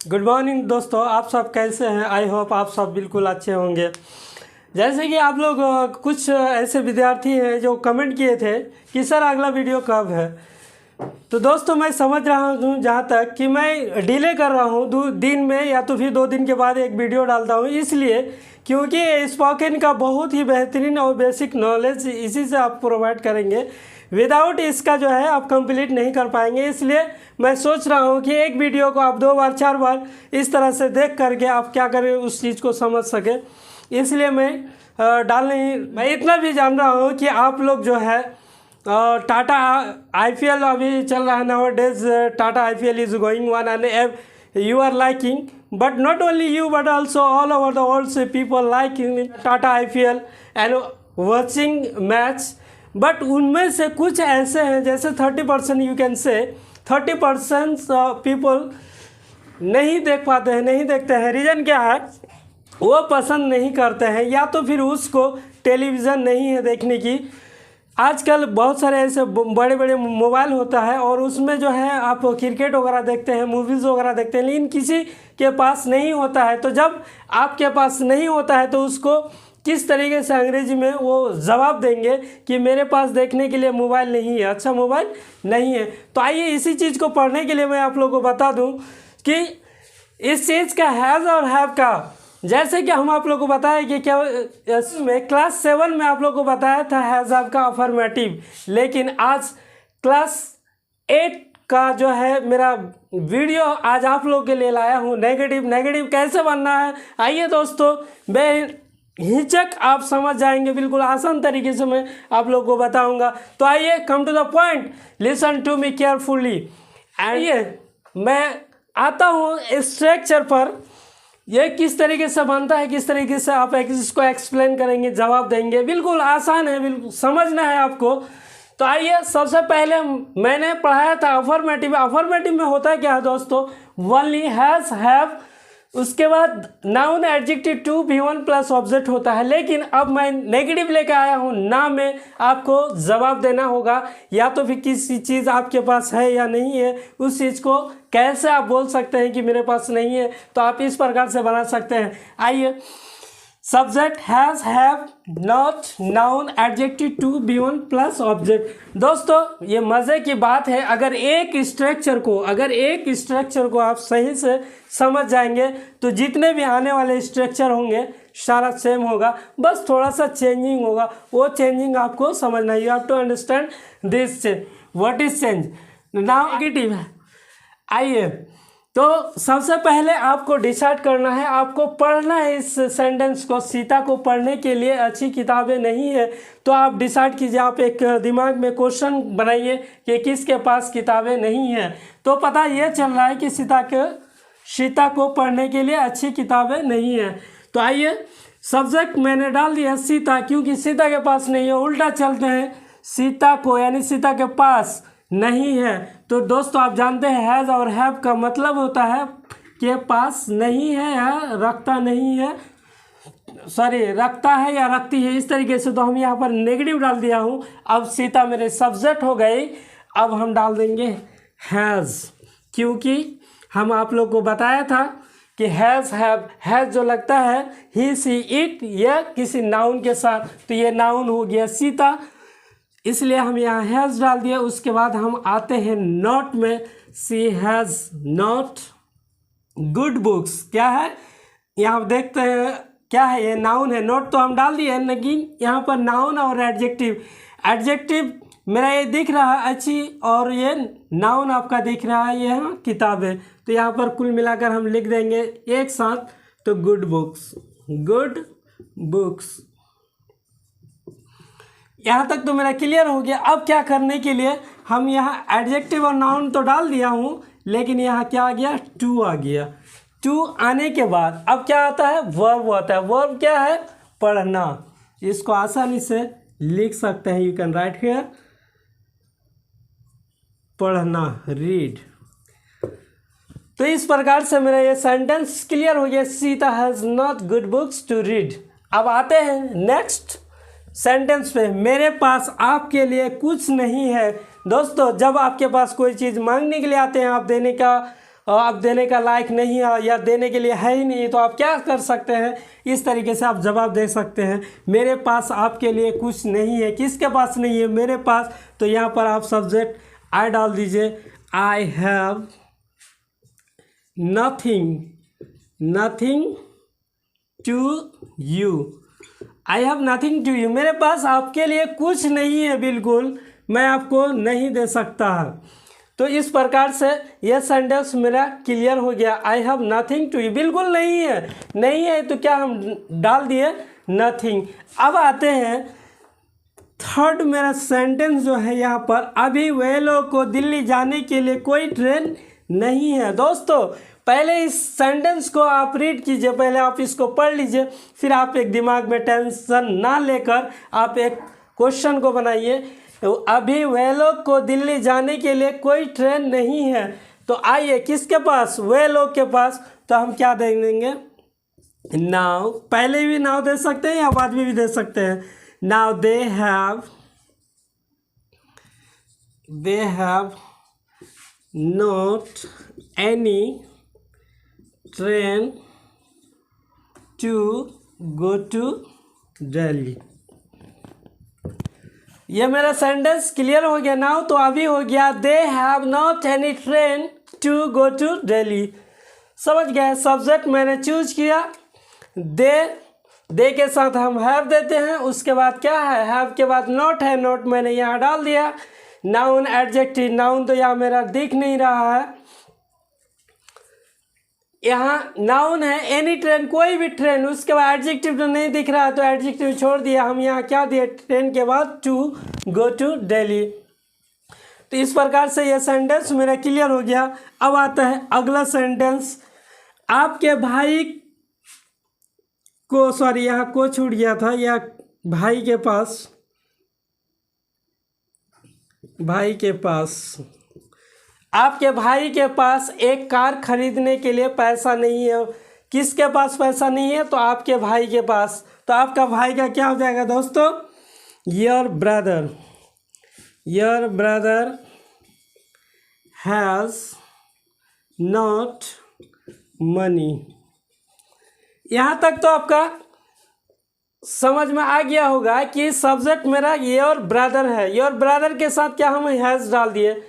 Good morning दोस्तों, आप सब कैसे हैं। आई होप आप सब बिल्कुल अच्छे होंगे। जैसे कि आप लोग कुछ ऐसे विद्यार्थी हैं जो कमेंट किए थे कि सर अगला वीडियो कब है। तो दोस्तों मैं समझ रहा हूँ जहाँ तक कि मैं डिले कर रहा हूँ दिन में या तो फिर 2 दिन के बाद एक वीडियो डालता हूँ, इसलिए क्योंकि स्पोकन का बहुत ही बेहतरीन और बेसिक नॉलेज इसी से आप प्रोवाइड करेंगे। विदाउट इसका जो है आप कंप्लीट नहीं कर पाएंगे। इसलिए मैं सोच रहा हूँ कि एक वीडियो को आप 2 बार 4 बार इस तरह से देख करके आप क्या करें उस चीज़ को समझ सकें। इसलिए मैं मैं इतना भी जान रहा हूँ कि आप लोग जो है टाटा IPL अभी चल रहा है now days. Tata IPL is going one and you are liking, but not only you but also all over the world से people liking Tata IPL and watching match। But उनमें से कुछ ऐसे हैं जैसे 30% यू कैन से 30% पीपल नहीं देख पाते हैं, नहीं देखते हैं। रीज़न क्या है, वो पसंद नहीं करते हैं या तो फिर उसको टेलीविज़न नहीं है देखने की। आजकल बहुत सारे ऐसे बड़े बड़े मोबाइल होता है और उसमें जो है आप क्रिकेट वगैरह देखते हैं, मूवीज़ वगैरह देखते हैं, लेकिन किसी के पास नहीं होता है। तो जब आपके पास नहीं होता है तो उसको किस तरीके से अंग्रेजी में वो जवाब देंगे कि मेरे पास देखने के लिए मोबाइल नहीं है, अच्छा मोबाइल नहीं है। तो आइए इसी चीज़ को पढ़ने के लिए मैं आप लोगों को बता दूं कि इस चीज़ का हैज़ और हैव का, जैसे कि हम आप लोगों को बताया कि क्या में क्लास 7 में आप लोगों को बताया था हैज़ हैव का अफर्मेटिव, लेकिन आज क्लास 8 का जो है मेरा वीडियो आज आप लोगों के लिए लाया हूँ नेगेटिव। नेगेटिव कैसे बनना है आइए दोस्तों हिचक आप समझ जाएंगे, बिल्कुल आसान तरीके से मैं आप लोगों को बताऊंगा। तो आइए come to the point, listen to me carefully. आइए मैं आता हूँ स्ट्रक्चर पर, ये किस तरीके से बनता है, किस तरीके से आप इसको एक्सप्लेन करेंगे, जवाब देंगे। बिल्कुल आसान है, बिल्कुल समझना है आपको। तो आइए सबसे पहले मैंने पढ़ाया था अफर्मेटिव। अफर्मेटिव में होता है क्या है दोस्तों, ओनली हैज़ हैव, उसके बाद नाउन एडजेक्टिव टू भी वन प्लस ऑब्जेक्ट होता है। लेकिन अब मैं नेगेटिव लेकर आया हूँ ना, में आपको जवाब देना होगा या तो फिर किसी चीज़ आपके पास है या नहीं है, उस चीज़ को कैसे आप बोल सकते हैं कि मेरे पास नहीं है। तो आप इस प्रकार से बना सकते हैं। आइए subject has have not noun adjective to be one plus object. दोस्तों ये मज़े की बात है, अगर एक स्ट्रक्चर को आप सही से समझ जाएंगे तो जितने भी आने वाले स्ट्रक्चर होंगे सारा सेम होगा, बस थोड़ा सा चेंजिंग होगा। वो चेंजिंग आपको समझना है। You have to understand this change, what is change. Now negative है। आइए तो सबसे पहले आपको डिसाइड करना है, आपको पढ़ना है इस सेंटेंस को। सीता को पढ़ने के लिए अच्छी किताबें नहीं है, तो आप डिसाइड कीजिए। आप एक दिमाग में क्वेश्चन बनाइए कि किसके पास किताबें नहीं है। तो पता ये चल रहा है कि सीता को पढ़ने के लिए अच्छी किताबें नहीं है। तो आइए सब्जेक्ट मैंने डाल दिया सीता, क्योंकि सीता के पास नहीं है। उल्टा चलते हैं, सीता को यानी सीता के पास नहीं है। तो दोस्तों आप जानते हैं हैज़ और हैव का मतलब होता है कि पास नहीं है या रखता नहीं है, सॉरी रखता है या रखती है, इस तरीके से। तो हम यहाँ पर नेगेटिव डाल दिया हूँ। अब सीता मेरे सब्जेक्ट हो गई। अब हम डाल देंगे हैज़, क्योंकि हम आप लोग को बताया था कि हैज़ हैव, हैज़ जो लगता है ही सी इट या किसी नाउन के साथ, तो ये नाउन हो गया सीता, इसलिए हम यहाँ हैज़ डाल दिया। उसके बाद हम आते हैं नॉट में। सी हैज़ नॉट गुड बुक्स। क्या है यहाँ देखते हैं, क्या है ये नाउन है। नॉट तो हम डाल दिए, लेकिन यहाँ पर नाउन और एडजेक्टिव मेरा ये दिख रहा है अच्छी, और ये नाउन आपका दिख रहा है ये है किताबें। तो यहाँ पर कुल मिलाकर हम लिख देंगे एक साथ, तो गुड बुक्स, गुड बुक्स। यहाँ तक तो मेरा क्लियर हो गया। अब क्या करने के लिए हम यहाँ एडजेक्टिव और नाउन तो डाल दिया हूँ, लेकिन यहाँ क्या आ गया, टू आ गया। टू आने के बाद अब क्या आता है, वर्ब आता है। वर्ब क्या है, पढ़ना। इसको आसानी से लिख सकते हैं, यू कैन राइट हियर, पढ़ना, रीड। तो इस प्रकार से मेरा ये सेंटेंस क्लियर हो गया, Sita has not good books to read. अब आते हैं नेक्स्ट सेंटेंस पे, मेरे पास आपके लिए कुछ नहीं है। दोस्तों जब आपके पास कोई चीज़ मांगने के लिए आते हैं, आप देने का आप देने का लायक नहीं है या देने के लिए है ही नहीं, तो आप क्या कर सकते हैं, इस तरीके से आप जवाब दे सकते हैं, मेरे पास आपके लिए कुछ नहीं है। किसके पास नहीं है, मेरे पास। तो यहाँ पर आप सब्जेक्ट आई डाल दीजिए, I have nothing to you. I have nothing to you, मेरे पास आपके लिए कुछ नहीं है, बिल्कुल मैं आपको नहीं दे सकता। तो इस प्रकार से यह सेंटेंस मेरा क्लियर हो गया। I have nothing to you, बिल्कुल नहीं है, नहीं है तो क्या हम डाल दिए नथिंग। अब आते हैं थर्ड मेरा सेंटेंस जो है यहाँ पर, अभी वे लोग को दिल्ली जाने के लिए कोई ट्रेन नहीं है। दोस्तों पहले इस सेंटेंस को आप रीड कीजिए, पहले आप इसको पढ़ लीजिए, फिर आप एक दिमाग में टेंशन ना लेकर आप एक क्वेश्चन को बनाइए। अभी वे लोग को दिल्ली जाने के लिए कोई ट्रेन नहीं है। तो आइए किसके पास, वे लोग के पास। तो हम क्या दे देंगे, नाउ। पहले भी नाउ दे सकते हैं या बाद में भी दे सकते हैं। Now they have not any train to go to Delhi. ये मेरा सेंटेंस क्लियर हो गया नाउ। तो अभी हो गया they have not any train to go to Delhi. समझ गए, सब्जेक्ट मैंने चूज किया, दे के साथ हम हैव देते हैं, उसके बाद क्या है, हैव के बाद नॉट है, नॉट मैंने यहाँ डाल दिया। नाउन एडजेक्टिव, नाउन तो यहाँ मेरा दिख नहीं रहा है, यहाँ नाउन है एनी ट्रेन, कोई भी ट्रेन, उसके बाद एडजेक्टिव तो नहीं दिख रहा है तो एडजेक्टिव छोड़ दिया, हम यहाँ क्या दिए, ट्रेन के बाद टू गो टू दिल्ली। तो इस प्रकार से यह सेंटेंस मेरा क्लियर हो गया। अब आता है अगला सेंटेंस, आपके भाई को, सॉरी यहाँ को छूट गया था, या भाई के पास आपके भाई के पास एक कार खरीदने के लिए पैसा नहीं है। किसके पास पैसा नहीं है, तो आपके भाई के पास। तो आपका भाई का क्या हो जाएगा दोस्तों, your brother has not money. यहाँ तक तो आपका समझ में आ गया होगा कि सब्जेक्ट मेरा योर ब्रदर है, योर ब्रदर के साथ क्या हम हैज़ डाल दिए,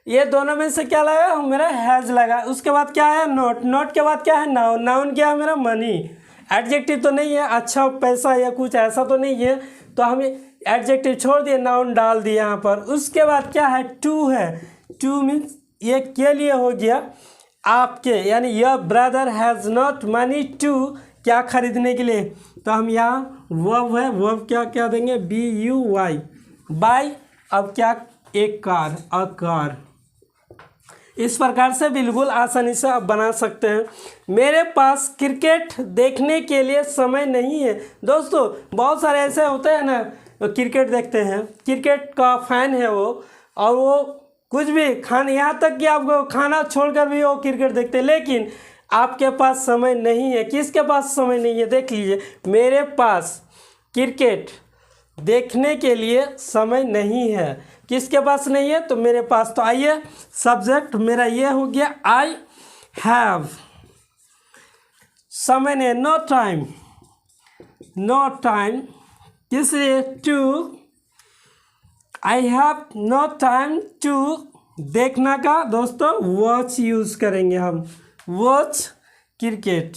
ये दोनों में से क्या लगा, मेरा हैज़ लगा। उसके बाद क्या है, नोट के बाद क्या है, नाउन क्या है मेरा, मनी। एडजेक्टिव तो नहीं है, अच्छा पैसा या कुछ ऐसा तो नहीं है, तो हम एडजेक्टिव छोड़ दिए, नाउन डाल दिए यहाँ पर। उसके बाद क्या है, टू है, टू मीन्स ये के लिए हो गया आपके, यानी your brother has not money to, क्या खरीदने के लिए। तो हम यहाँ वर्ब है, वर्ब क्या देंगे, BUY, बाय। अब क्या, एक कार, अ कार। इस प्रकार से बिल्कुल आसानी से आप बना सकते हैं। मेरे पास क्रिकेट देखने के लिए समय नहीं है। दोस्तों बहुत सारे ऐसे होते हैं ना, क्रिकेट देखते हैं, क्रिकेट का फैन है वो, और वो कुछ भी खाना, यहाँ तक कि आपको खाना छोड़कर भी वो क्रिकेट देखते हैं, लेकिन आपके पास समय नहीं है। किसके पास समय नहीं है, देख लीजिए, मेरे पास क्रिकेट देखने के लिए समय नहीं है। किसके पास नहीं है, तो मेरे पास। तो आइए सब्जेक्ट मेरा ये हो गया, आई हैव, समय नहीं, नो टाइम, किस लिए, to, I have no time to, देखना का दोस्तों वॉच यूज करेंगे हम, वॉच क्रिकेट।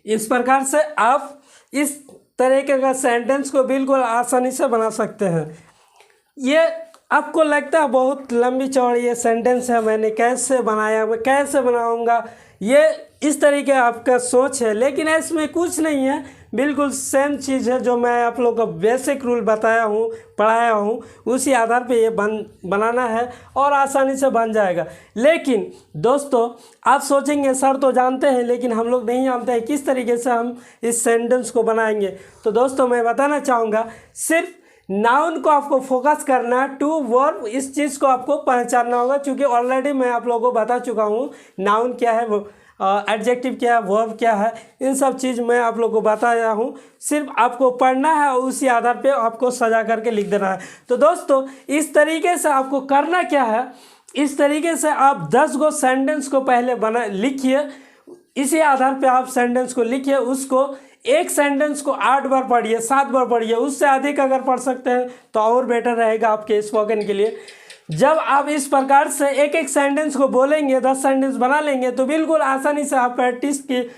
इस प्रकार से आप इस तरीके का सेंटेंस को बिल्कुल आसानी से बना सकते हैं। ये आपको लगता है बहुत लंबी चौड़ी ये सेंटेंस है, मैंने कैसे बनाया, मैं कैसे बनाऊंगा, ये इस तरीके आपका सोच है, लेकिन इसमें कुछ नहीं है, बिल्कुल सेम चीज़ है जो मैं आप लोगों को बेसिक रूल बताया हूँ, पढ़ाया हूँ, उसी आधार पे ये बनाना है और आसानी से बन जाएगा। लेकिन दोस्तों आप सोचेंगे सर तो जानते हैं, लेकिन हम लोग नहीं जानते हैं किस तरीके से हम इस सेंटेंस को बनाएंगे। तो दोस्तों मैं बताना चाहूँगा, सिर्फ नाउन को आपको फोकस करना है, टू वर्ब, इस चीज़ को आपको पहचानना होगा, क्योंकि ऑलरेडी मैं आप लोगों को बता चुका हूँ नाउन क्या है, एडजेक्टिव क्या है, वर्ब क्या है, इन सब चीज़ मैं आप लोगों को बताया हूँ। सिर्फ आपको पढ़ना है और उसी आधार पे आपको सजा करके लिख देना है। तो दोस्तों इस तरीके से आपको करना क्या है, इस तरीके से आप 10 गो सेंटेंस को पहले लिखिए। इसी आधार पे आप सेंटेंस को लिखिए, उसको एक सेंटेंस को 8 बार पढ़िए, 7 बार पढ़िए। उससे अधिक अगर पढ़ सकते हैं तो और बेटर रहेगा आपके स्पोकन के लिए। जब आप इस प्रकार से एक एक सेंटेंस को बोलेंगे, 10 सेंटेंस बना लेंगे, तो बिल्कुल आसानी से आप प्रैक्टिस की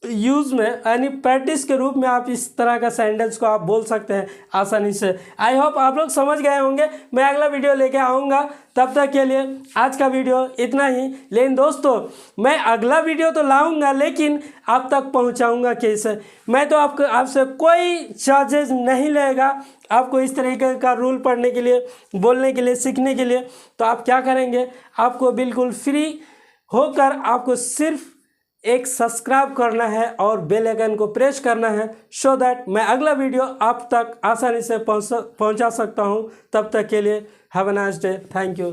यूज़ में यानी प्रैक्टिस के रूप में आप इस तरह का सेंटेंस को आप बोल सकते हैं आसानी से। आई होप आप लोग समझ गए होंगे। मैं अगला वीडियो लेके आऊँगा, तब तक के लिए आज का वीडियो इतना ही। लेकिन दोस्तों, मैं अगला वीडियो तो लाऊंगा, लेकिन आप तक पहुंचाऊंगा कैसे? मैं तो आपसे कोई चार्जेस नहीं लेगा आपको इस तरीके का रूल पढ़ने के लिए, बोलने के लिए, सीखने के लिए। तो आप क्या करेंगे, आपको बिल्कुल फ्री होकर आपको सिर्फ एक सब्सक्राइब करना है और बेल आइकन को प्रेस करना है, सो दैट मैं अगला वीडियो आप तक आसानी से पहुंचा सकता हूं। तब तक के लिए have a nice day. Thank you.